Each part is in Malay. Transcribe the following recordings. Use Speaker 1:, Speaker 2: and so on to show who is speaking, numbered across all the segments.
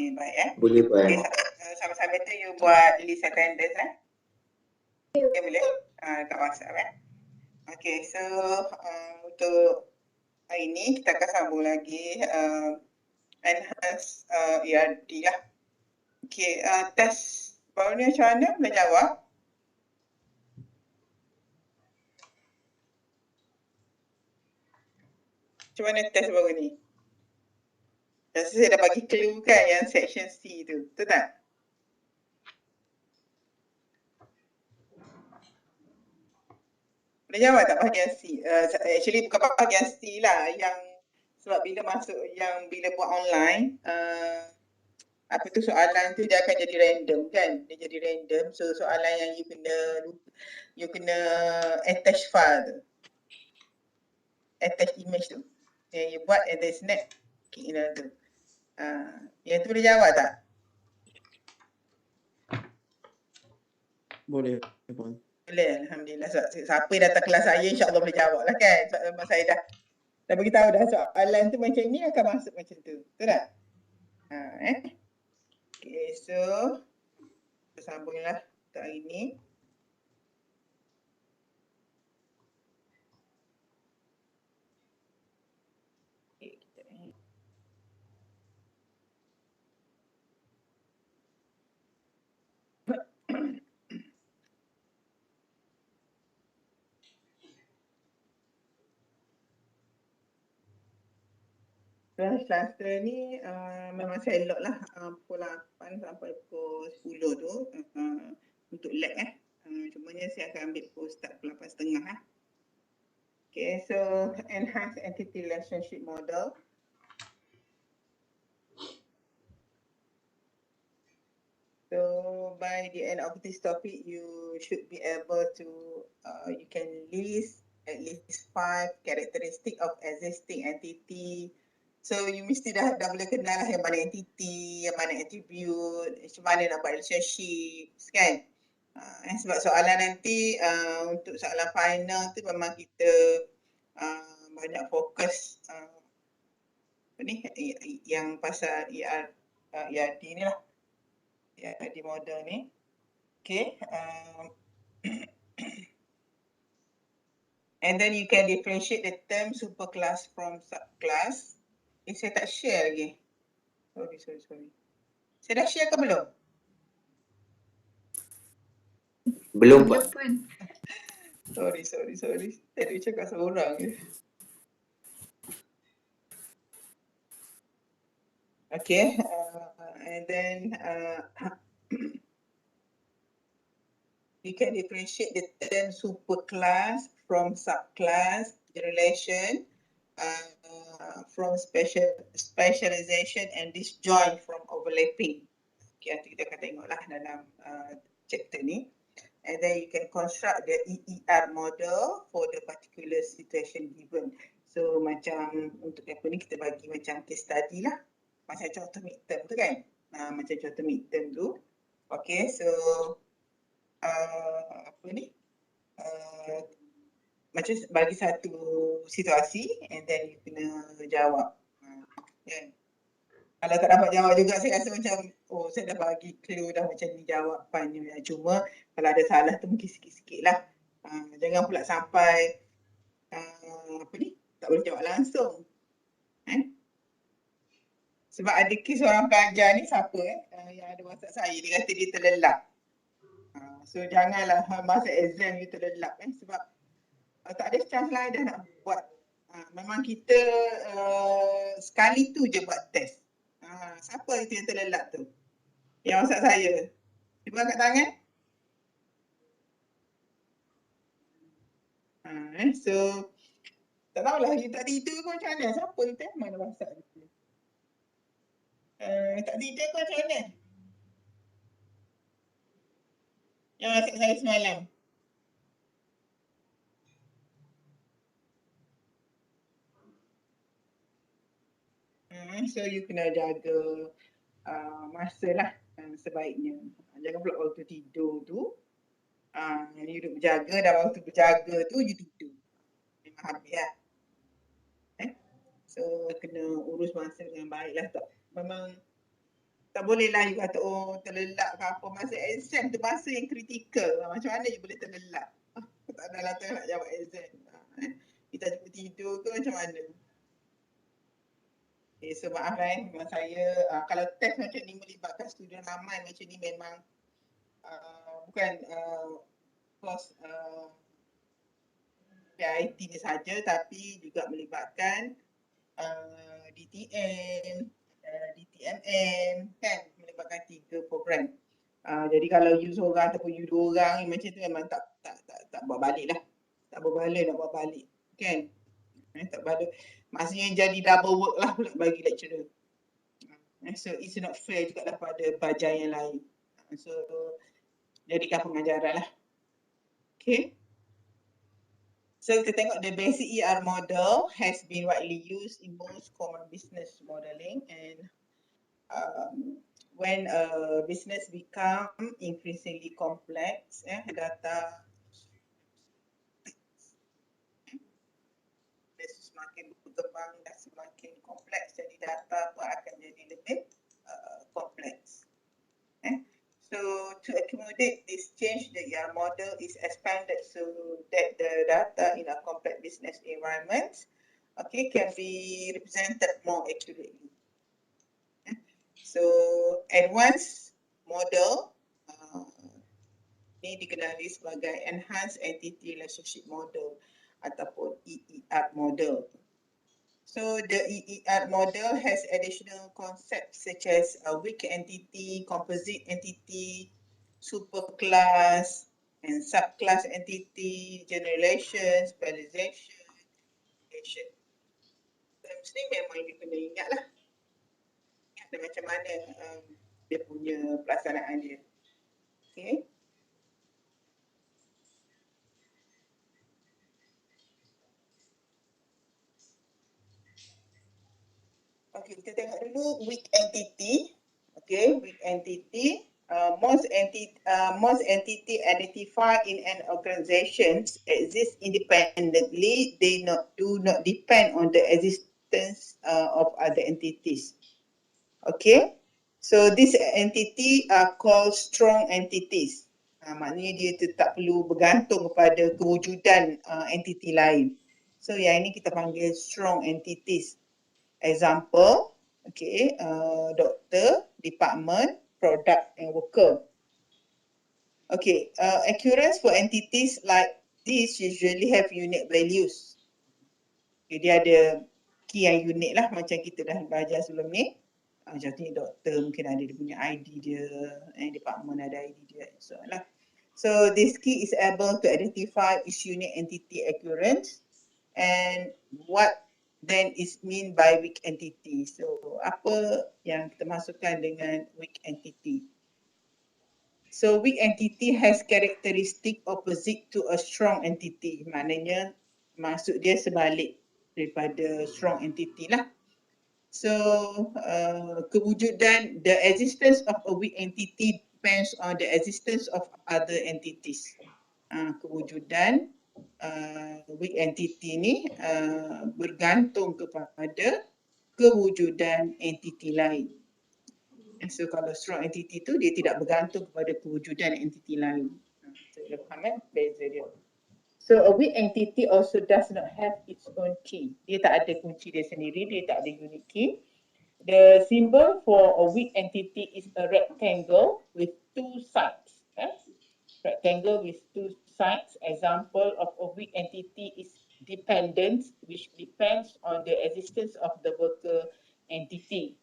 Speaker 1: Baik
Speaker 2: Boleh Puan.
Speaker 1: Okay, sama-sama tu you buat list attendance Okay, boleh? Kat WhatsApp Okay, so untuk hari ni kita akan sambung lagi enhance ERD lah. Okay, test baru ni macam mana? Boleh jawab? Macam mana test baru ni? Rasa saya dah bagi clue kan yang section C tu, betul tak? Boleh jawab tak bahagian C? Actually bukan bahagian C lah, yang sebab bila masuk, yang bila buat online, apa tu soalan tu dia akan jadi random kan? Dia jadi random, so soalan yang you kena attach file tu. Attach image tu. Yang you buat and then snap kira tu. Yang tu boleh jawab tak?
Speaker 3: Boleh Puan.
Speaker 1: Boleh, Alhamdulillah. Siapa yang datang kelas saya insyaAllah boleh jawab lah kan. Sebab saya dah beritahu dah soalan tu macam ni akan masuk macam tu. Betul tak? Okay, so kita sambunglah untuk hari ni. Okay, kita ni. Cluster ni memang saya lock lah pukul 8 sampai pukul 10 tu untuk lab cumanya saya akan ambil pukul start pukul 8.30 Okay, so enhance entity relationship model. So by the end of this topic, you should be able to, you can list at least 5 characteristic of existing entity. So you mesti dah boleh kenal lah yang mana entity, yang mana attribute, macam mana nak buat relationship, kan? Sebab soalan nanti untuk soalan final tu memang kita banyak fokus yang pasal ERD ni lah. ERD model ni. Okay. And then you can differentiate the term superclass from subclass. Saya tak share lagi. Sorry. Saya dah share ke belum?
Speaker 2: Belum Puan.
Speaker 1: Sorry. Saya dah cakap seorang je. Okay. And then you can differentiate the term superclass from subclass, the relation from specialization and disjoint from overlapping. Okay, nanti kita akan tengoklah dalam chapter ni. And then you can construct the EER model for the particular situation given. So macam untuk apa ni kita bagi macam case study lah. Macam contoh midterm tu kan. Macam contoh midterm tu. Okay, so apa ni? Macam bagi satu situasi and then you kena jawab. Yeah. Kalau tak dapat jawab juga saya rasa macam saya dah bagi clue dah macam ni jawapannya. Cuma kalau ada salah tu mungkin sikit-sikit lah. Jangan pula sampai apa ni tak boleh jawab langsung. Sebab ada kes orang pelajar ni siapa yang ada WhatsApp saya dia kata dia terlelap. So janganlah masa exam you terlelap sebab tak ada chance lain dah nak buat. Memang kita sekali tu je buat test. Siapa itu yang terlelap tu? Yang WhatsApp saya. Cuba angkat tangan. So tak tahulah you tak tidur ke macam mana? Siapa itu? Mana WhatsApp dia? Tak tidur ke macam mana? Yang WhatsApp saya semalam. So you kena jaga masa lah sebaiknya. Jangan pula waktu tidur tu you duduk berjaga dan waktu berjaga tu you tidur. Memang habis lah. So kena urus masa dengan baik lah. Memang Tak boleh lah you kata terlelap ke apa. Masa exam tu masa yang kritikal. Macam mana you boleh terlelap? Tak adalah nak jawab exam. Kita cuba tidur ke macam mana? Okay, so maaf memang saya kalau test macam ni melibatkan student ramai macam ni memang bukan course PIT ni saja tapi juga melibatkan DTM, DTMM kan, melibatkan 3 program. Jadi kalau you seorang ataupun you 2 orang macam tu memang tak buat balik lah. Tak berbaloi nak buat balik kan. Tak berbaloi. Maksudnya jadi double work lah pula bagi lecturer. So it's not fair juga lah pada pelajar yang lain. So jadikan pengajaran lah. Okay. So kita tengok the basic ER model has been widely used in most common business modeling, and when a business become increasingly complex, data semakin berkembang dan semakin kompleks, jadi data pun akan jadi lebih kompleks. So to accommodate this change, the ER model is expanded so that the data in a complex business environment, can be represented more accurately. So advanced model ini dikenali sebagai Enhanced Entity Relationship Model ataupun EER model. So the EER model has additional concepts such as a weak entity, composite entity, superclass, and subclass entity, generalization, specialization, application. Terms ni memang you kena ingat lah. Ingat macam mana dia punya pelaksanaan dia. Okay. Okay, kita tengok dulu weak entity. Okay, weak entity. Most entity identified in an organization exist independently. They do not depend on the existence of other entities. Okay, so this entity are called strong entities. Maknanya dia tak perlu bergantung kepada kewujudan entiti lain. So yang ini kita panggil strong entities. Example, okay, doctor, department, product and worker. Okay, occurrence for entities like this usually have unique values. Okay, dia ada key yang unik lah macam kita dah belajar sebelum ni. Macam ni doktor mungkin ada dia punya ID dia, department ada ID dia, so lah. So this key is able to identify its unique entity occurrence and what then is mean by weak entity. So apa yang kita masukkan dengan weak entity? So weak entity has characteristic opposite to a strong entity. Maknanya maksud dia sebalik daripada strong entity lah. So kewujudan, the existence of a weak entity depends on the existence of other entities. Kewujudan weak entity ni bergantung kepada kewujudan entiti lain. So kalau strong entity tu dia tidak bergantung kepada kewujudan entiti lain. So dia faham kan beza dia. So a weak entity also does not have its own key. Dia tak ada kunci dia sendiri, dia tak ada unique key. The symbol for a weak entity is a rectangle with 2 sides. Rectangle with 2 sides. Example of a weak entity is dependent, which depends on the existence of the worker entity.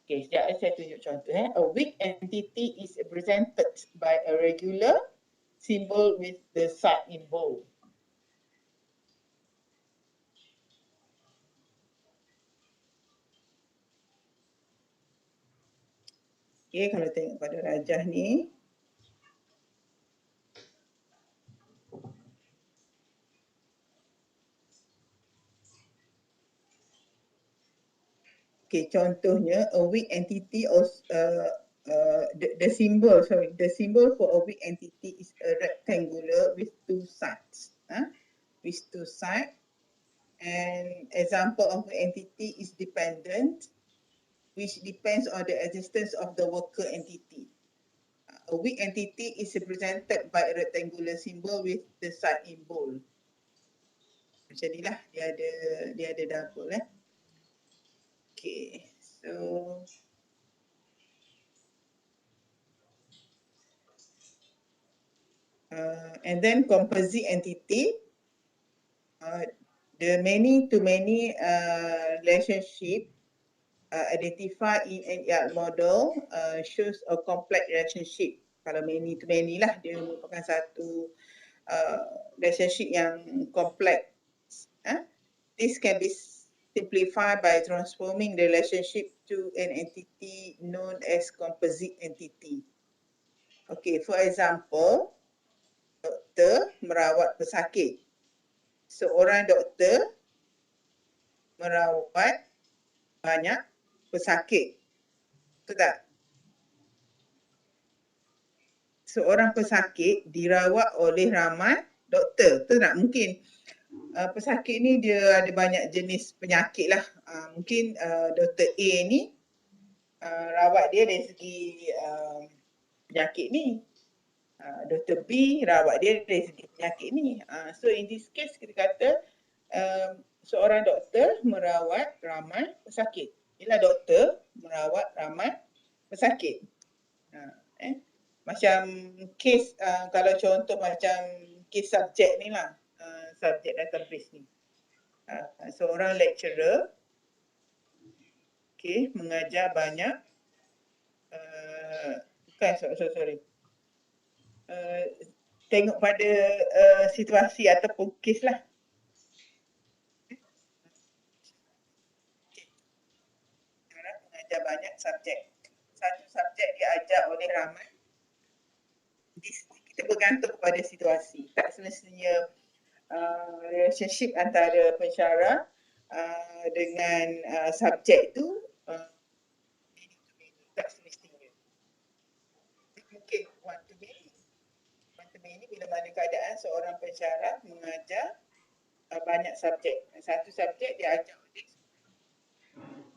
Speaker 1: Okay, sekejap saya tunjuk contoh. A weak entity is represented by a regular symbol with the side in bold. Okay, kalau tengok pada rajah ni, okay, contohnya a weak entity the symbol for a weak entity is a rectangular with 2 sides. With 2 sides. And example of an entity is dependent. which depends on the existence of the worker entity. A weak entity is represented by a rectangular symbol with the side in bold. Macam ni lah, dia ada double Okay, so and then composite entity, the many-to-many relationship identified in an ER model shows a complex relationship. Kalau many-to-many lah, dia merupakan satu relationship yang complex. This can be simplified by transforming the relationship to an entity known as composite entity. Okay, for example, doktor merawat pesakit. Seorang doktor merawat banyak pesakit. Betul tak? Seorang pesakit dirawat oleh ramai doktor. Betul tak? Mungkin pesakit ni dia ada banyak jenis penyakit lah. Mungkin Dr. A ni rawat dia dari segi penyakit ni. Dr. B rawat dia dari segi penyakit ni. So in this case kita kata seorang doktor merawat ramai pesakit. Ialah doktor merawat ramai pesakit. Macam kes kalau contoh macam kes subjek ni lah, subjek database ni. Seorang lecturer mengajar banyak sorry. Tengok pada situasi ataupun kes lah. Orang mengajar banyak subjek. Satu subjek diajar oleh ramai. Kita bergantung kepada situasi. Tak semestinya relationship antara pensyarah dengan subjek tu tak semestinya. Mungkin one to many. One to many bila mana keadaan seorang pensyarah mengajar banyak subjek. Satu subjek dia ajar oleh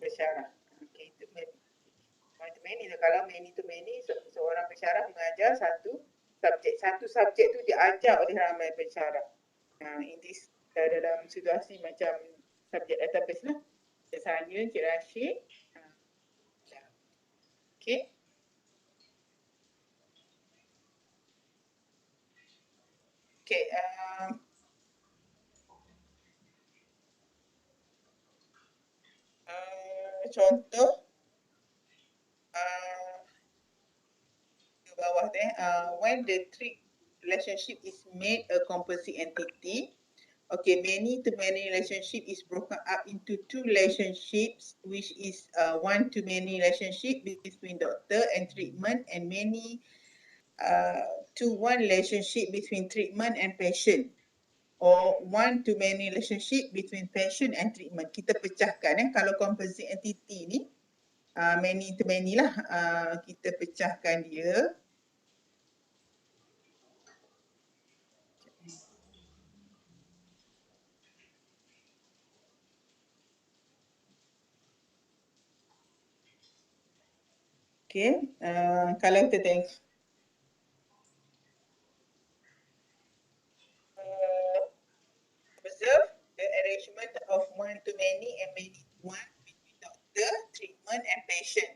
Speaker 1: pensyarah. Okay, itu one to many. Kalau many to many, seorang pensyarah mengajar satu subjek. Satu subjek tu diajar oleh ramai pensyarah. In this dalam situasi macam subjek database lah. Cik Sanya, Cik Rashid. Okay. Okay. Contoh di bawah tu when the three relationship is made a composite entity. Okay, many-to-many relationship is broken up into two relationships, which is one-to-many relationship between doctor and treatment, and many-to-one relationship between treatment and patient, or one-to-many relationship between patient and treatment. Kita pecahkan kalau composite entity ni many-to-many lah, kita pecahkan dia. Okay, kalau kita tengok observe the arrangement of one-to-many and many-to-one between doctor, treatment and patient.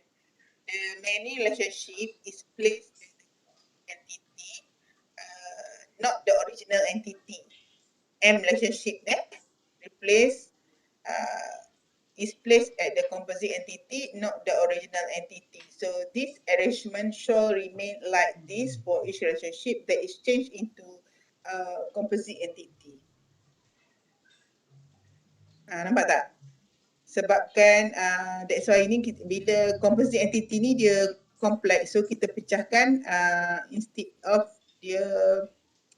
Speaker 1: The many relationship is placed as the entity, not the original entity. M relationship is placed at the composite entity, not the original entity. So this arrangement shall remain like this for each relationship that is changed into composite entity. Nampak tak? Sebabkan that's why ini bila composite entity ni dia complex, so kita pecahkan instead of dia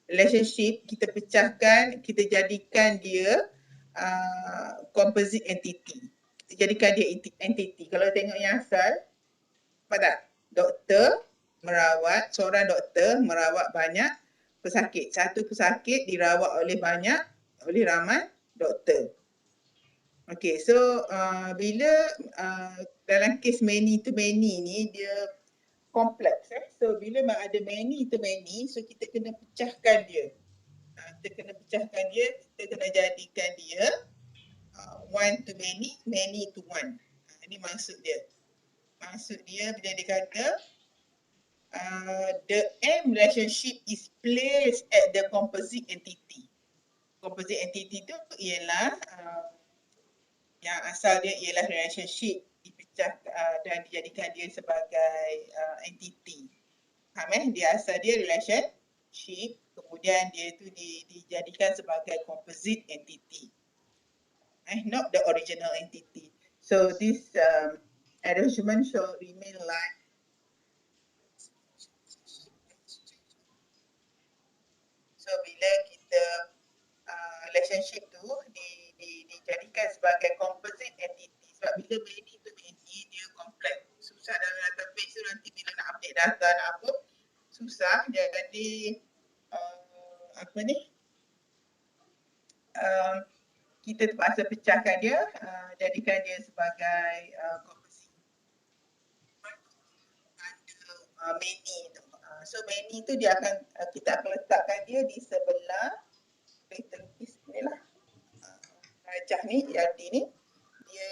Speaker 1: relationship, kita pecahkan, kita jadikan dia composite entity. Kita jadikan dia entity. Kalau tengok yang asal, nampak tak? Seorang doktor merawat banyak pesakit. Satu pesakit dirawat oleh ramai doktor. Okay, so bila dalam kes many to many ni dia kompleks. So bila ada many to many, so kita kena pecahkan dia. Kita kena pecahkan dia, kita kena jadikan dia one to many, many to one. Ini maksud dia. Maksud dia bila dia kata the M relationship is placed at the composite entity. Composite entity tu ialah yang asal dia ialah relationship dipecah dan dijadikan dia sebagai entity. Faham Dia asal dia relationship, kemudian dia tu dijadikan sebagai composite entity. Not the original entity. So this arrangement should remain like so bila kita relationship tu dijadikan sebagai composite entity sebab bila many to many dia complex, susah dalam database tu nanti bila nak update data nak apa susah, jadi apa ni kita terpaksa pecahkan dia, jadikan dia sebagai composite many tu. So many tu dia akan kita akan letakkan dia di sebelah rectangle ni lah. Rajah ni, ERD ni, dia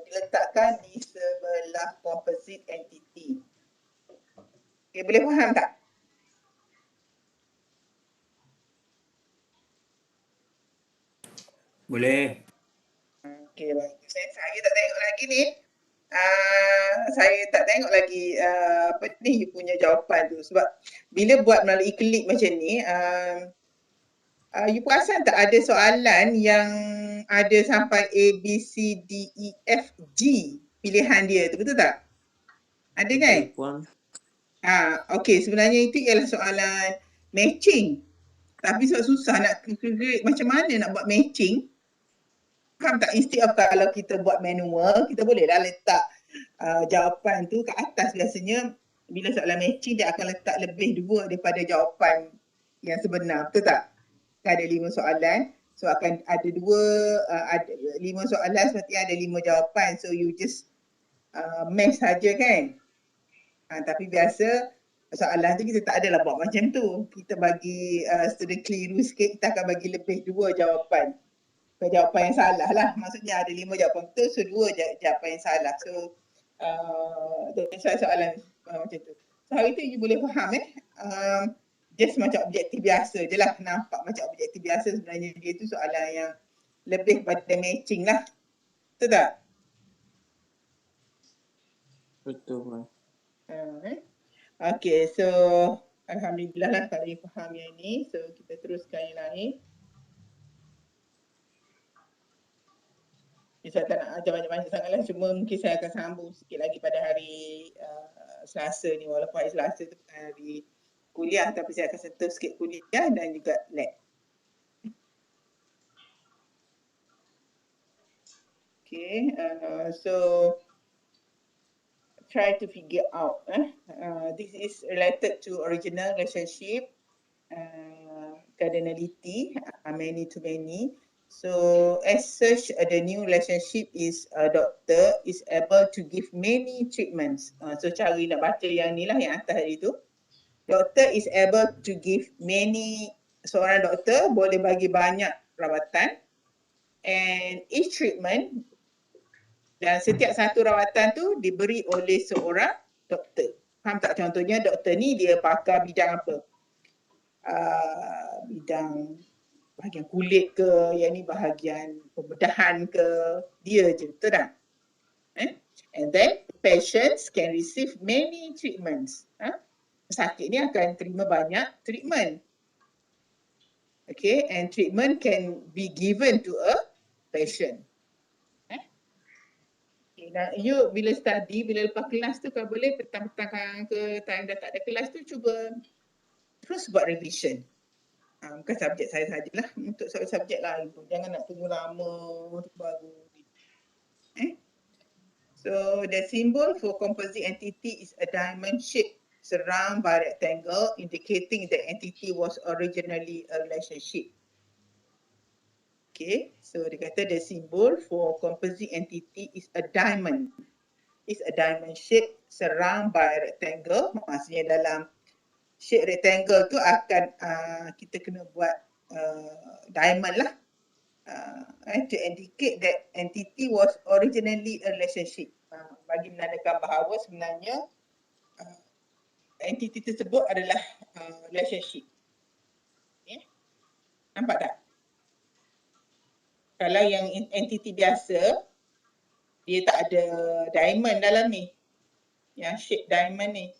Speaker 1: diletakkan di sebelah composite entity. Okay, boleh faham tak?
Speaker 3: Boleh.
Speaker 1: Okay, bagus. Saya tak tengok lagi ni. Saya tak tengok lagi apa ni you punya jawapan tu. Sebab bila buat melalui klik macam ni, you perasan tak ada soalan yang ada sampai A, B, C, D, E, F, G pilihan dia tu, betul tak? Ada kan?
Speaker 3: Puan.
Speaker 1: Okay, sebenarnya itu ialah soalan matching. Tapi sebab susah nak create macam mana nak buat matching. Faham tak? Instead of kalau kita buat manual, kita bolehlah letak jawapan tu kat atas. Biasanya bila soalan matching dia akan letak lebih dua daripada jawapan yang sebenar. Betul tak? Kan ada 5 soalan. So akan ada ada 5 soalan seperti ada 5 jawapan. So you just match saja kan? Tapi biasa soalan tu kita tak adalah buat macam tu. Kita bagi student keliru sikit, kita akan bagi lebih 2 jawapan. Jawapan yang salah lah. Maksudnya ada 5 jawapan betul, so 2 jawapan yang salah. So soalan macam tu. So hari tu you boleh faham just macam objektif biasa je lah. Nampak macam objektif biasa, sebenarnya dia tu soalan yang lebih pada matching lah. Betul tak?
Speaker 3: Betul Puan.
Speaker 1: Okay, so Alhamdulillah lah kalau you faham yang ni. So kita teruskan yang lain. Saya tak nak ajar banyak-banyak sangat lah. Cuma mungkin saya akan sambung sikit lagi pada hari Selasa ni. Walaupun hari Selasa tu bukan hari kuliah, tapi saya akan sentuh sikit kuliah dan juga lab. Okay, so try to figure out. This is related to original relationship, cardinality, many to many. So as such, the new relationship is a doctor is able to give many treatments. So cara nak baca yang ni lah, yang atas tadi tu. Doctor is able to give many, seorang doktor boleh bagi banyak rawatan, and each treatment dan setiap satu rawatan tu diberi oleh seorang doktor. Faham tak? Contohnya doktor ni dia pakar bidang apa? Bidang bahagian kulit ke, yang ni bahagian pembedahan ke, dia je, betul tak? And then patients can receive many treatments. Sakit ni akan terima banyak treatment. Okay, and treatment can be given to a patient. Okay, nah, you bila study, bila lepas kelas tu kalau boleh petang-petang ke time dah tak ada kelas tu cuba terus buat revision. Bukan subjek saya sajalah, untuk subjek lain tu. Jangan nak tunggu lama baru. So the symbol for composite entity is a diamond shape surrounded by rectangle, indicating the entity was originally a relationship. Okay, so dia kata the symbol for composite entity is a diamond. It's a diamond shape surrounded by rectangle. Maksudnya dalam shape rectangle tu akan kita kena buat diamond lah. To indicate that entity was originally a relationship. Bagi menandakan bahawa sebenarnya entiti tersebut adalah relationship. Okay. Nampak tak? Kalau yang entiti biasa, dia tak ada diamond dalam ni. Yang shape diamond ni.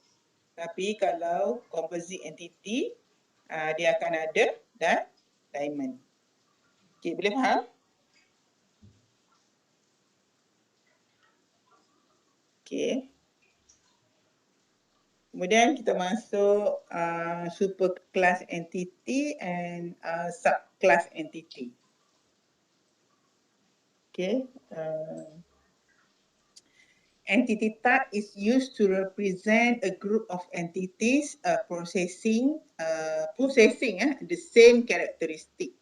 Speaker 1: Tapi kalau composite entity, dia akan ada diamond. Okay, boleh faham? Okay. Kemudian kita masuk superclass entity and subclass entity. Okay. Entity type is used to represent a group of entities possessing the same characteristics.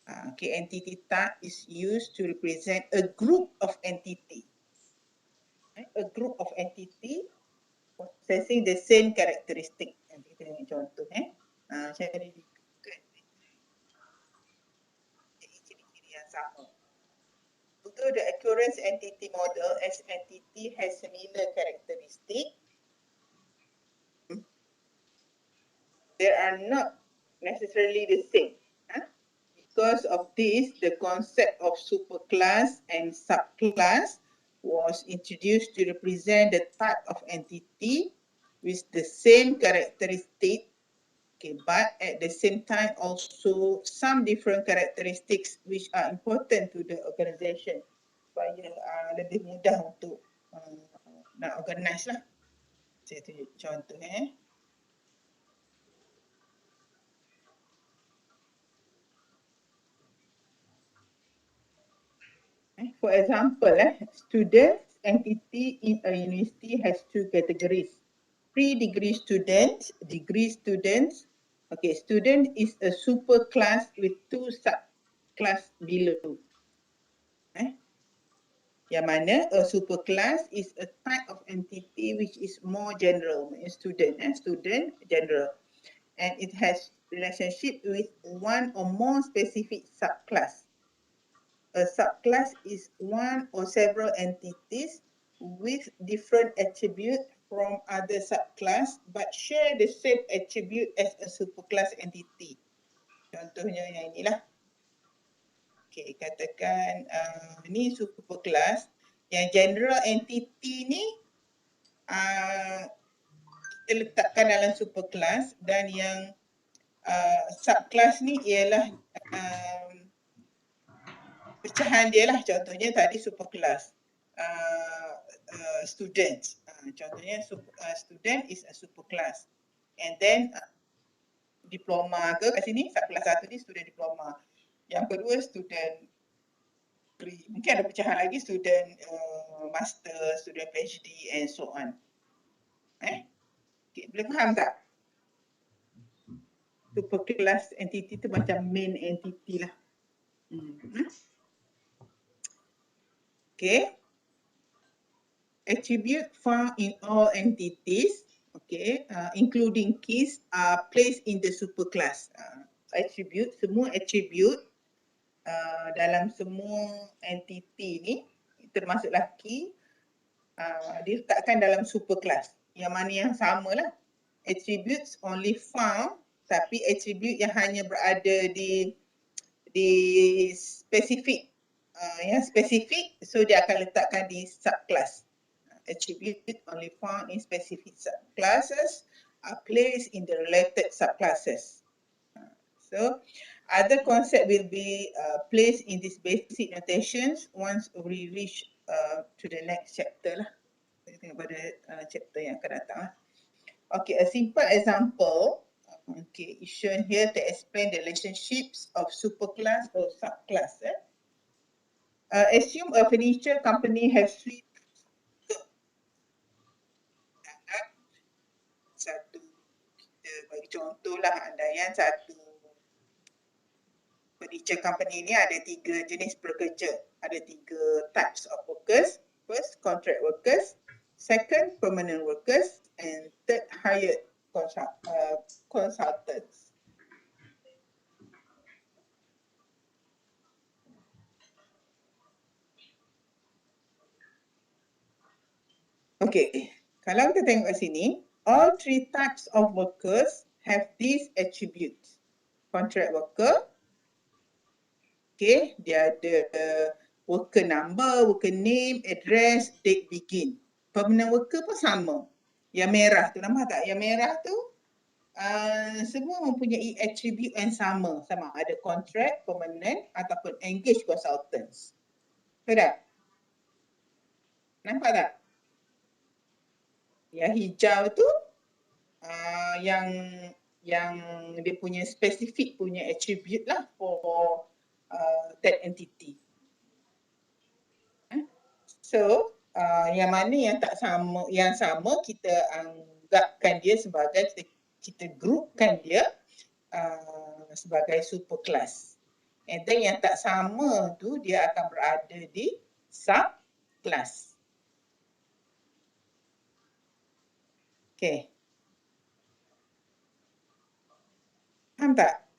Speaker 1: Okay, entity type is used to represent a group of entity. A group of entity possessing the same characteristic. Kita tengok contoh macam ni. Ciri-ciri yang sama. Although the occurrence entity model as entity has similar characteristic, they are not necessarily the same. Because of this, the concept of superclass and subclass was introduced to represent the type of entity with the same characteristic, okay, but at the same time also some different characteristics which are important to the organisation supaya lebih mudah untuk nak organize lah. Saya tunjuk contoh For example, students entity in a university has two categories. Pre-degree students, degree students. Okay, student is a super class with two subclass below. Yang mana a super class is a type of entity which is more general, student, student general, and it has relationship with one or more specific subclass. A subclass is one or several entities with different attributes from other subclass but share the same attribute as a superclass entity. Contohnya yang inilah. Okay, katakan ni superclass. Yang general entity ni kita letakkan dalam superclass dan yang subclass ni ialah pecahan dia lah. Contohnya tadi superclass student. Contohnya student is a superclass. And then diploma ke kat sini, subclass satu ni student diploma. Yang kedua student degree. Mungkin ada pecahan lagi student master, student PhD and so on. Okay, boleh faham tak? Superclass entity tu macam main entity lah. Okay. Attribute found in all entities, okay, including keys, are placed in the superclass. Attribute, semua attribute dalam semua entity ni, termasuklah key, diletakkan dalam superclass. Yang mana yang sama lah. Attributes only found, tapi attribute yang hanya berada di spesifik, yang spesifik, so dia akan letakkan di subclass. Attribute only found in specific subclasses are placed in the related subclasses. So, other concept will be placed in these basic notations once we reach to the next chapter lah. Kita tengok pada chapter yang akan datang lah. Okay, a simple example is shown here to explain the relationships of superclass or subclass. Assume a furniture company has three. Satu, kita bagi contohlah andaian satu picture company ni ada 3 jenis pekerja. Ada 3 types of workers. First, contract workers. Second, permanent workers. And third, hired consultants. Okay, kalau kita tengok kat sini, all 3 types of workers have these attributes. Contract worker, okay, dia ada worker number, worker name, address, date begin. Permanent worker pun sama. Yang merah tu, nampak tak? Yang merah tu semua mempunyai attribute yang sama. Sama ada contract, permanent ataupun engaged consultants. Betul tak? Nampak tak? Yang hijau tu yang dia punya spesifik punya attribute lah for that entity. So yang mana yang tak sama, yang sama kita anggapkan dia sebagai, kita groupkan dia sebagai super class. And then yang tak sama tu dia akan berada di sub class. Okay. Faham tak?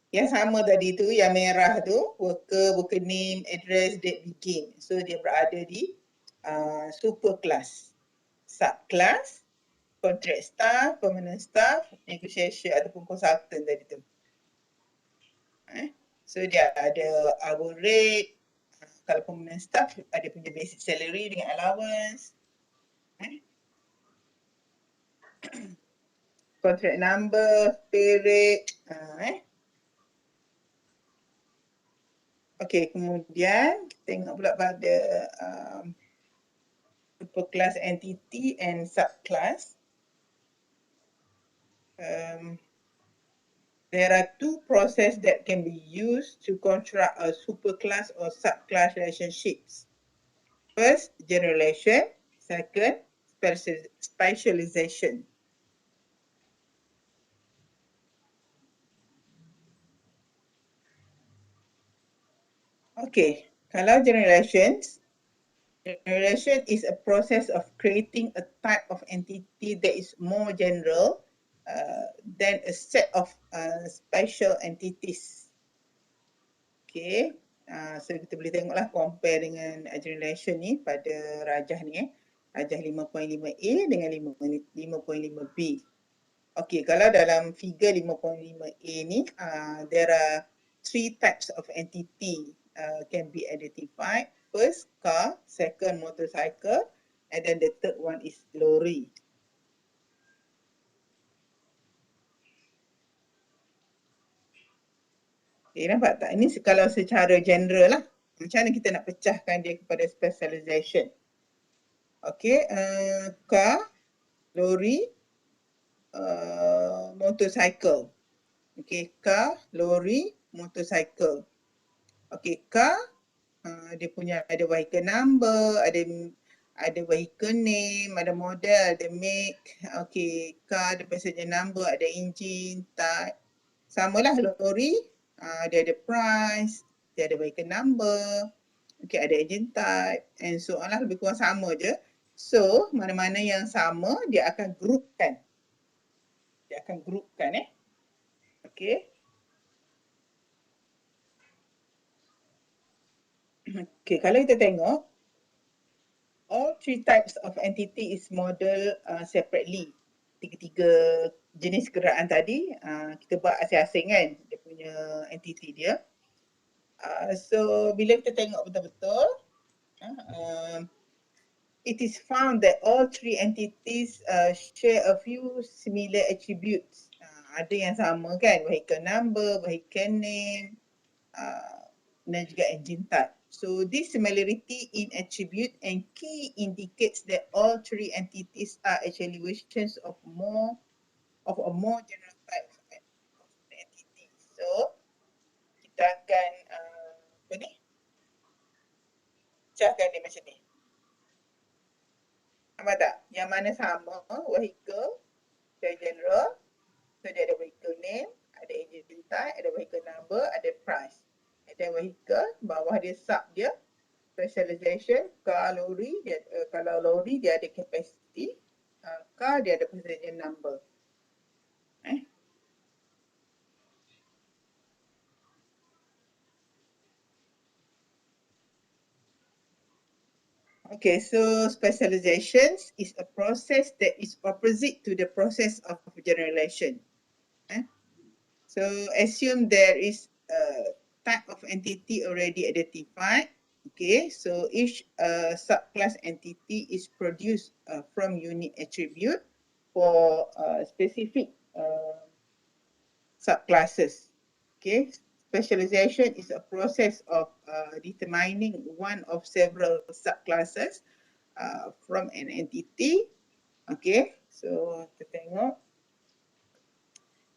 Speaker 1: Yang sama tadi tu, yang merah tu, worker name, address, date begin. So dia berada di super class, sub class, contract staff, permanent staff, negotiation ataupun consultant tadi tu. So dia ada hour rate, kalau permanent staff ada punya basic salary dengan allowance. Contract number, pay rate. Okey, kemudian kita tengok pula pada superclass entity and subclass. There are 2 processes that can be used to construct a superclass or subclass relationships. First, generalization. Second, specialization. Okay, kalau generalization is a process of creating a type of entity that is more general than a set of special entities. Okay, so kita boleh tengoklah compare dengan generalization ni pada rajah ni rajah 5.5A dengan 5.5B. Okay, kalau dalam figure 5.5A ni there are 3 types of entity can be identified. First, car. Second, motorcycle. And then the third one is lorry. Okay, nampak tak? Ini kalau secara general lah. Macam mana kita nak pecahkan dia kepada specialization. Okay, car, lorry, motorcycle. Okay, car, lorry, motorcycle. Okay, car, dia punya ada vehicle number, ada vehicle name, ada model, ada make. Okay, car ada passenger number, ada engine, type. Samalah lorry, dia ada price, dia ada vehicle number, okay, ada engine type and so on lah, lebih kurang sama je. So, mana-mana yang sama dia akan groupkan. Dia akan groupkan Okay. Okay, kalau kita tengok all 3 types of entity is model separately. 3 jenis geraan tadi kita buat asing-asing kan dia punya entity dia. So bila kita tengok betul-betul it is found that all 3 entities share a few similar attributes. Ada yang sama kan, vehicle number, vehicle name, dan juga engine type. So this similarity in attribute and key indicates that all 3 entities are actually versions of a more general type of entity. So kita akan pecahkan dia macam ni. Nampak tak? Yang mana sama vehicle, dia general, so dia ada vehicle name, ada engine type, ada vehicle number, ada price. And then vehicle, bawah dia sub dia, specialization, car lorry, dia, kalau lorry dia ada capacity, car dia ada passenger number. Okay, so specializations is a process that is opposite to the process of generalization. So assume there is a type of entity already identified. Okay, so each subclass entity is produced from unique attribute for specific subclasses. Okay, specialization is a process of determining one of several subclasses from an entity. Okay, so kita tengok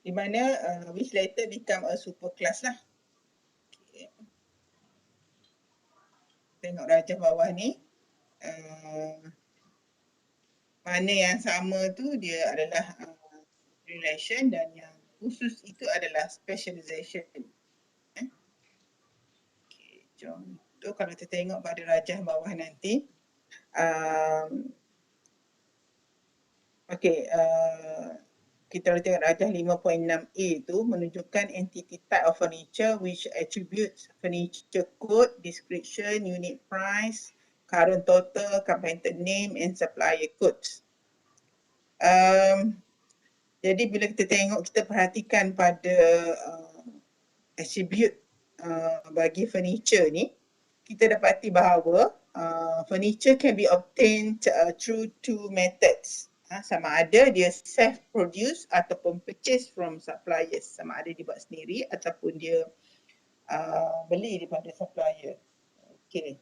Speaker 1: di mana which later become a superclass lah. Okay. Tengok rajah bawah ni. Mana yang sama tu dia adalah relation dan yang khusus itu adalah specialization. Okay, jom. Tu kalau kita tengok pada rajah bawah nanti. Okay, kita boleh tengok rajah 5.6a tu menunjukkan entity type of furniture which attributes furniture code, description, unit price, current total, carpenter name and supplier codes. Jadi bila kita tengok, kita perhatikan pada attribute bagi furniture ni, kita dapati bahawa furniture can be obtained through two methods. Sama ada dia self-produce ataupun purchase from suppliers. Sama ada dia buat sendiri ataupun dia beli daripada supplier. Okay.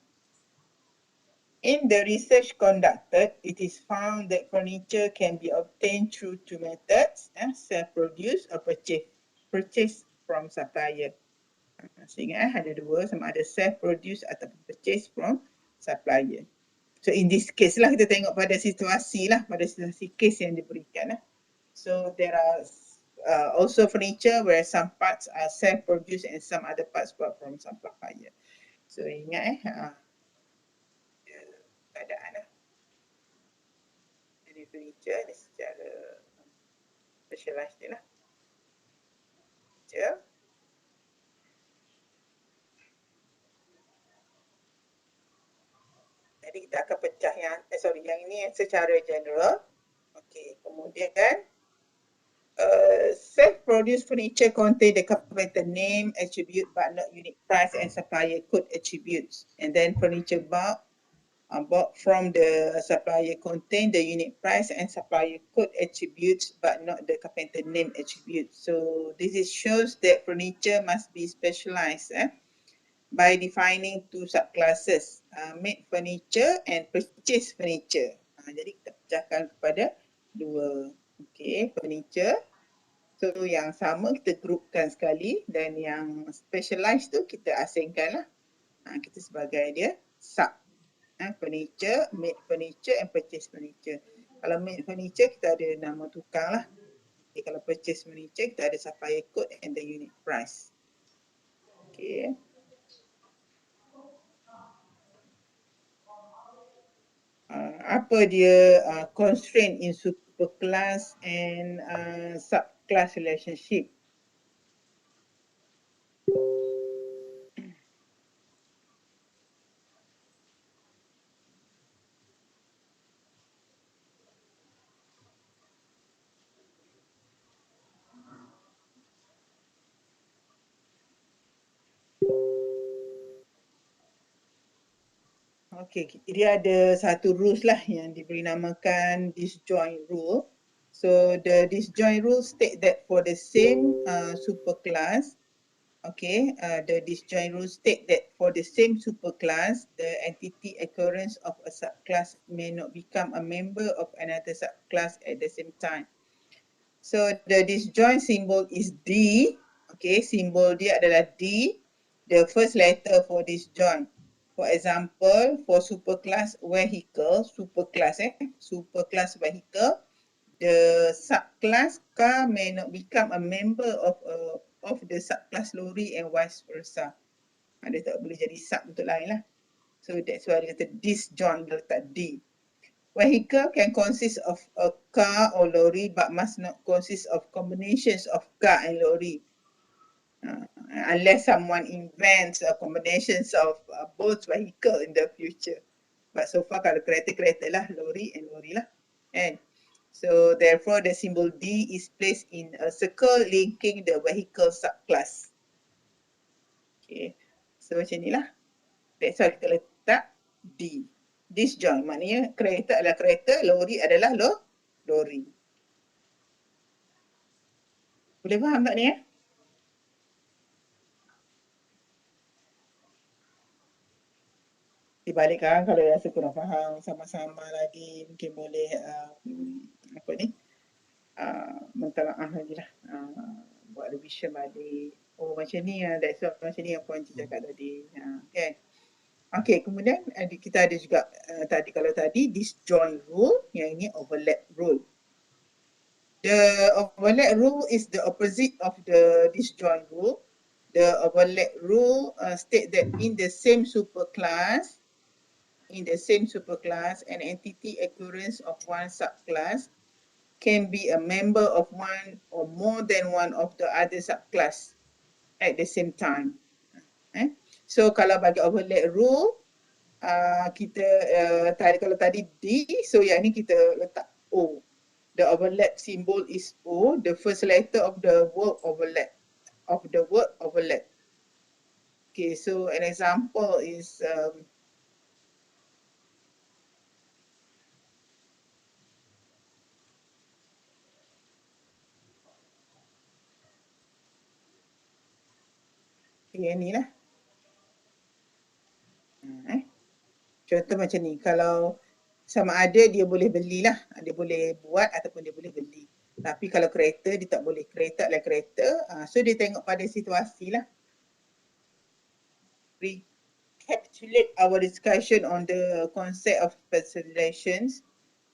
Speaker 1: In the research conducted, it is found that furniture can be obtained through two methods, self-produce or purchase from supplier. Sehingga ada dua, sama ada self-produce ataupun purchase from supplier. So in this case lah kita tengok pada situasi lah, pada situasi case yang diberikan lah. So there are also furniture where some parts are self-produced and some other parts bought from supplier. So ingat keadaan lah. Jadi furniture ni secara specialized ni lah. Furniture. Jadi kita akan pecah yang yang ini secara general. Okey, kemudian self-produced furniture contain the carpenter name, attribute but not unit price and supplier code attributes. And then furniture bought from the supplier contain the unit price and supplier code attributes but not the carpenter name attributes. So this shows that furniture must be specialized. By defining two subclasses, made furniture and purchase furniture. Jadi kita pecahkan kepada dua. Okay, furniture. So yang sama kita groupkan sekali dan yang specialized tu kita asingkan lah. Kita sebagai dia sub. Furniture, made furniture and purchase furniture. Kalau made furniture kita ada nama tukang lah. Okay, kalau purchase furniture kita ada supplier code and the unit price. Okay. Apa dia constraint in superclass and subclass relationship. Okay, dia ada satu rules lah yang diberi namakan disjoint rule. So the disjoint rule state that for the same superclass, okay, the disjoint rule state that for the same superclass, the entity occurrence of a subclass may not become a member of another subclass at the same time. So the disjoint symbol is D. Okay, symbol dia adalah D. The first letter for disjoint. For example, for superclass vehicle, superclass vehicle, the subclass car may not become a member of a of the subclass lorry and vice versa. Dia tak boleh jadi sub untuk lain lah. So that's why dia kata disjoint, dia letak D. Vehicle can consist of a car or lorry but must not consist of combinations of car and lorry. Unless someone invents a combinations of both vehicle in the future. But so far kalau kereta-kereta lah, lorry and lorry lah. And so therefore the symbol D is placed in a circle linking the vehicle subclass. Okay, so macam ni lah. That's why kita letak D. Disjoint maknanya kereta adalah kereta, lori adalah lori. Boleh faham tak ni ya? Dibalikkan kalau rasa kurang faham sama-sama lagi mungkin boleh apa ni minta maaf lagi lah, buat revision balik. Oh macam ni that's why macam ni yang point saya cakap tadi. Okay. Okay, kemudian kita ada juga tadi disjoint rule, yang ini overlap rule. The overlap rule is the opposite of the disjoint rule. The overlap rule state that in the same superclass, an entity occurrence of one subclass can be a member of one or more than one of the other subclass at the same time. So kalau bagi overlap rule, kita kalau tadi D, so yang ni kita letak O. The overlap symbol is O, the first letter of the word overlap. Okay, so an example is yang ni lah. Contoh macam ni, kalau sama ada dia boleh belilah, dia boleh buat ataupun dia boleh beli. Tapi kalau kereta dia tak boleh, kereta adalah kereta, so dia tengok pada situasi lah. Recapitulate our discussion on the concept of specializations.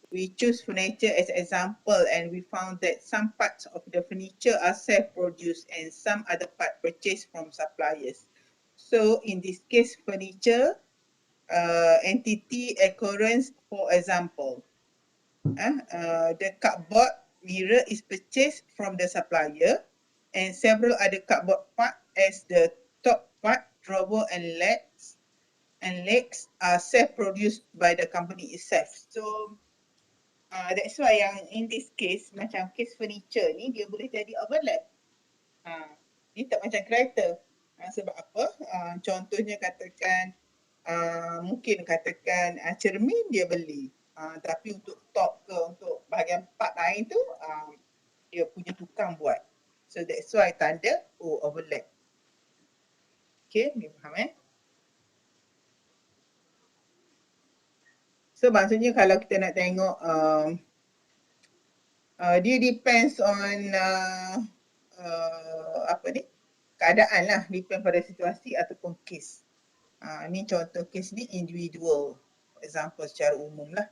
Speaker 1: We choose furniture as an example and we found that some parts of the furniture are self-produced and some other parts purchased from suppliers. So in this case, furniture entity occurrence, for example, the cupboard mirror is purchased from the supplier and several other cupboard parts as the top part, drawer and legs are self-produced by the company itself. So that's why yang in this case, macam case furniture ni dia boleh jadi overlap. Ni tak macam kereta. Sebab apa? Contohnya katakan mungkin katakan cermin dia beli. Tapi untuk top ke untuk bahagian part lain tu dia punya tukang buat. So that's why tanda overlap. Okay, ni faham So maksudnya kalau kita nak tengok dia depends on apa ni, keadaan lah, depend pada situasi ataupun kes. Ni contoh kes ni individual, example secara umum lah.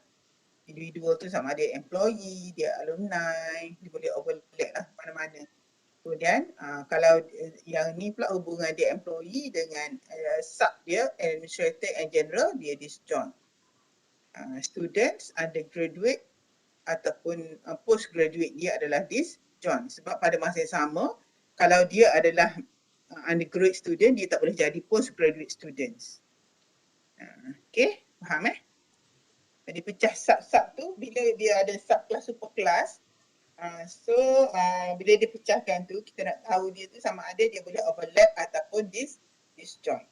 Speaker 1: Individual tu sama ada employee, dia alumni, dia boleh overlap lah mana-mana. Kemudian kalau yang ni pula hubungan dia employee dengan sub dia, administrator and general, dia disjoint. Students, undergraduate ataupun postgraduate dia adalah disjoint. Sebab pada masa yang sama, kalau dia adalah undergraduate student, dia tak boleh jadi postgraduate students. Okay, faham Jadi pecah sub-sub tu bila dia ada subclass superclass. So bila dia pecahkan tu, kita nak tahu dia tu sama ada dia boleh overlap ataupun disjoint.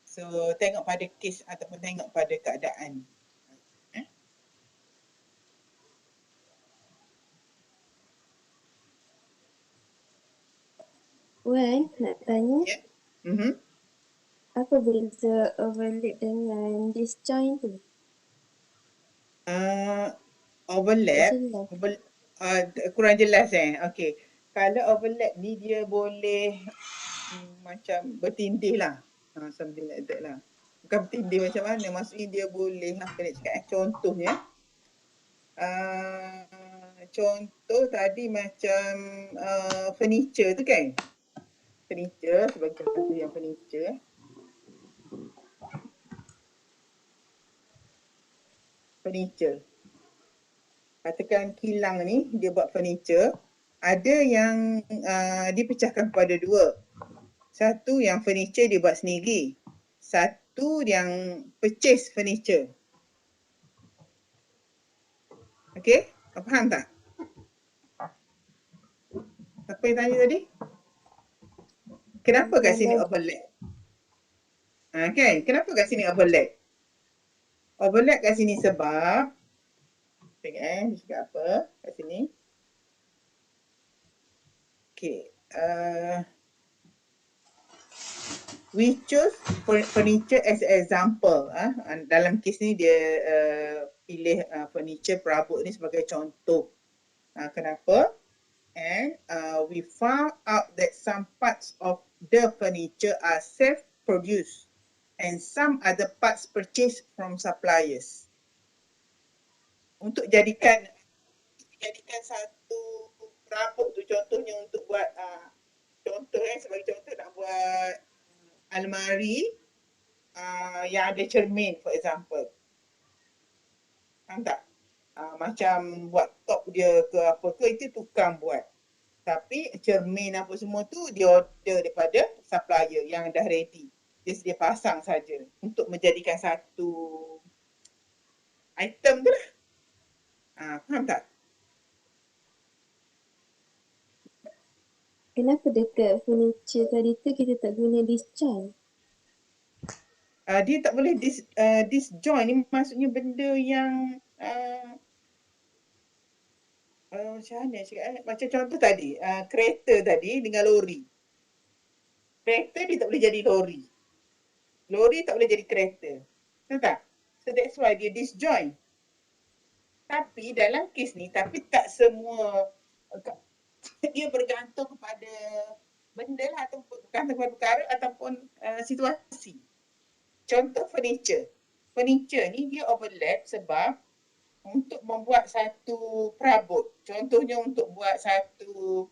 Speaker 1: So tengok pada kes ataupun tengok pada keadaan.
Speaker 2: Wan, nak tanya.
Speaker 1: Yeah.
Speaker 2: Apa beza overlap dengan disjoint tu?
Speaker 1: Overlap, kurang jelas Okay. Kalau overlap ni dia boleh macam bertindih lah. Something like that lah. Bukan bertindih macam mana, maksudnya dia boleh, apa nak cakap contohnya. contoh tadi macam furniture tu kan. Furniture, sebagai satu yang furniture. Furniture. Katakan kilang ni dia buat furniture. Ada yang dipecahkan kepada dua. Satu yang furniture dia buat sendiri. Satu yang purchase furniture. Okey? Faham tak? Apa yang tanya tadi? Kenapa kat sini overlap? Kan? Kenapa kat sini overlap? Overlap kat sini sebab dia cakap apa kat sini? Okay. We choose furniture as an example. Dalam kes ni dia pilih furniture perabot ni sebagai contoh. Kenapa? And we found out that some parts of the furniture are self-produced and some other parts purchased from suppliers. Untuk jadikan satu perabot tu, contohnya untuk buat sebagai contoh nak buat almari yang ada cermin, for example. Faham tak? Macam buat top dia ke apa ke, itu tukang buat. Tapi cermin apa semua tu dia order daripada supplier yang dah ready. Dia pasang saja untuk menjadikan satu item tu lah. Faham tak?
Speaker 2: Kenapa dekat furniture tadi tu kita tak guna disjoint?
Speaker 1: Dia tak boleh disjoint ni, maksudnya benda yang macam mana cakap macam contoh tadi, kereta tadi dengan lori. Kereta dia tak boleh jadi lori. Lori tak boleh jadi kereta. Betul tak? So that's why dia disjoint. Tapi dalam kes ni, tapi tak semua dia bergantung kepada benda lah, ataupun bergantung kepada perkara ataupun situasi. Contoh furniture. Furniture ni dia overlap sebab untuk membuat satu perabot. Contohnya untuk buat satu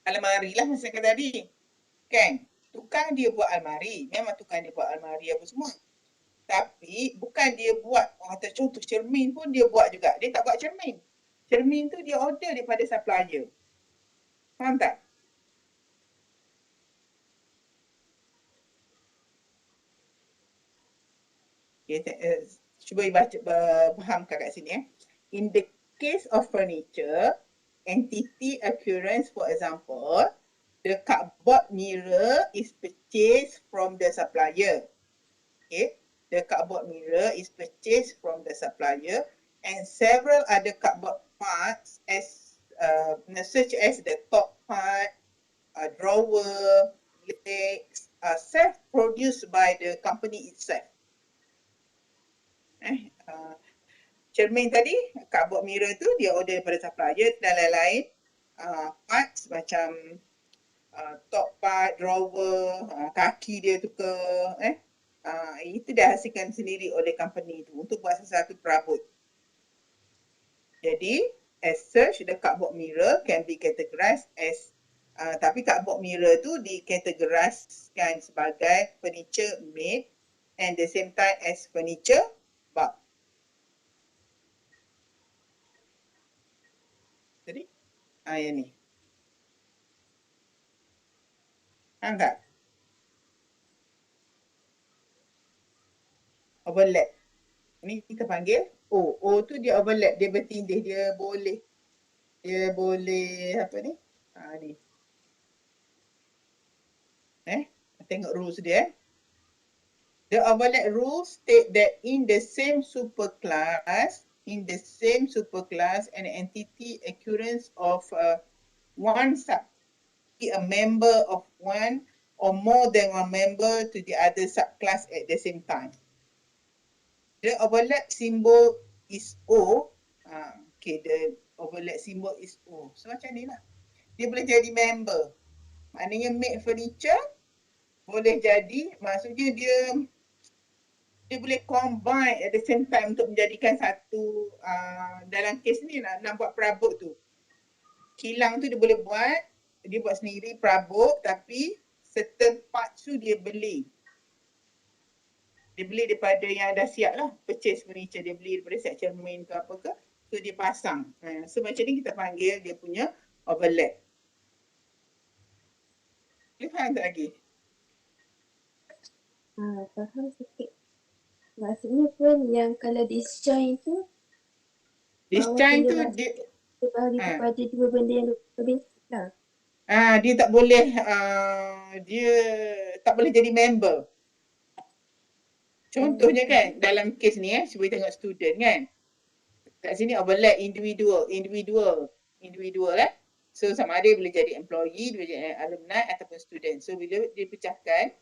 Speaker 1: almari lah macam kata tadi. Kan? Tukang dia buat almari. Memang tukang dia buat almari apa semua. Tapi bukan dia buat, kata contoh cermin pun dia buat juga. Dia tak buat cermin. Cermin tu dia order daripada supplier. Faham tak? Okay, cuba baca, fahamkan kat sini. In the case of furniture, entity occurrence, for example, the cardboard mirror is purchased from the supplier. Okay, the cardboard mirror is purchased from the supplier, and several other cardboard parts such as the top part, drawer, legs, are self-produced by the company itself. Cermin tadi, cardboard mirror tu dia order daripada supplier dan lain-lain. Parts macam top part, drawer, kaki dia tu ke, itu dah hasilkan sendiri oleh company tu untuk buat sesuatu perabot. Jadi, as such, the cardboard mirror can be categorized as tapi cardboard mirror tu dikategoriskan sebagai furniture made and the same time as furniture bought. Jadi, yang ni. Faham tak? Overlap. Ni kita panggil O. O tu dia overlap, dia bertindih, dia boleh apa ni? Ni. Tengok rules dia. The overlap rules state that in the same superclass, an entity occurrence of one sub be a member of one or more than one member to the other subclass at the same time. The overlap symbol is O. Okay, the overlap symbol is O. So macam ni lah. Dia boleh jadi member. Maknanya make furniture boleh jadi, maksudnya dia dia boleh combine at the same time untuk menjadikan satu dalam kes ni nak buat perabot tu. Kilang tu dia boleh buat sendiri perabot, tapi certain parts tu dia beli. Dia beli daripada yang dah siap lah, purchase furniture. Dia beli daripada siap cermin ke apa ke. So dia pasang. So macam ni kita panggil dia punya overlap. Boleh faham tak lagi?
Speaker 2: Faham sikit. Maksudnya pun yang kalau disjoin tu
Speaker 1: Disjoin tu dia
Speaker 2: terbahagi kepada dua benda yang berbeza lah.
Speaker 1: Dia tak boleh jadi member. Contohnya kan dalam kes ni cuba tengok student kan. Kat sini overlap individual. So sama ada boleh jadi employee, boleh jadi alumni ataupun student. So bila dipecahkan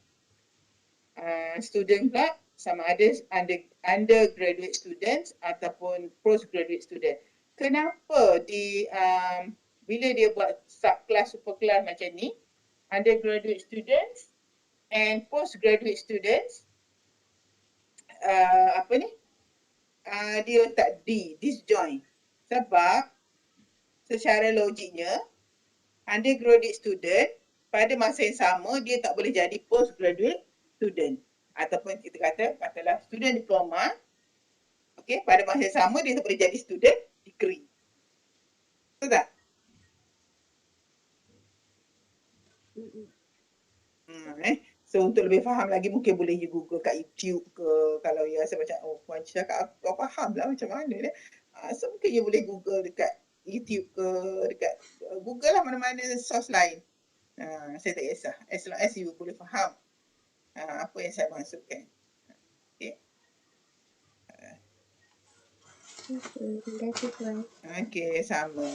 Speaker 1: student pula sama ada undergraduate students ataupun postgraduate student. Kenapa bila dia buat subclass superclass macam ni, undergraduate students and postgraduate students dia letak disjoin. Sebab secara logiknya undergraduate student pada masa yang sama dia tak boleh jadi postgraduate student ataupun kita katalah student diploma. Okey, pada masa yang sama dia tak boleh jadi student degree. Betul tak? So untuk lebih faham lagi mungkin boleh you Google kat YouTube ke, kalau you rasa macam Puan cakap kau faham lah macam mana ni. So mungkin you boleh Google dekat YouTube ke, dekat Google lah mana-mana source lain. Saya tak kisah, as long as you boleh faham apa yang saya maksudkan. Okay.
Speaker 2: Terima kasih Puan.
Speaker 1: Okay, sama.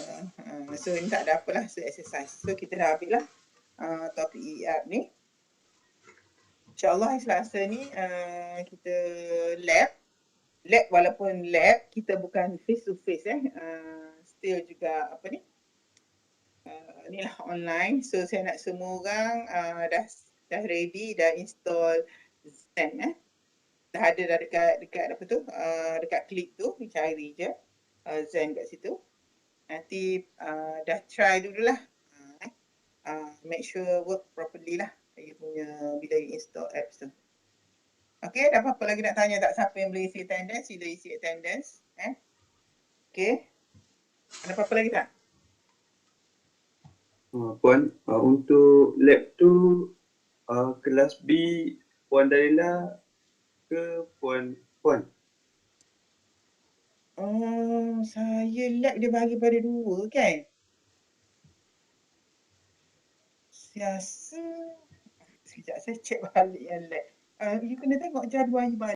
Speaker 1: So ni tak ada apalah, so exercise. So kita dah habis lah topik ER ni. InsyaAllah hari Selasa ni kita lab walaupun lab kita bukan face to face still juga ni lah online. So saya nak semua orang dah ready, dah install Zen dah ada dekat apa tu dekat klik tu, cari je Zen kat situ. Nanti dah try dululah, make sure work properly lah dia punya bila you install apps tu. Okay, ada apa-apa lagi nak tanya tak? Siapa yang boleh isi attendance, sila isi attendance. Okay, ada apa-apa lagi tak?
Speaker 3: Puan, untuk lab tu kelas B Puan Dalila ke Puan?
Speaker 1: Saya lab dia bagi pada dua kan? Siasa. Sekejap saya cek balik yang lab. You kena tengok jadual you balik.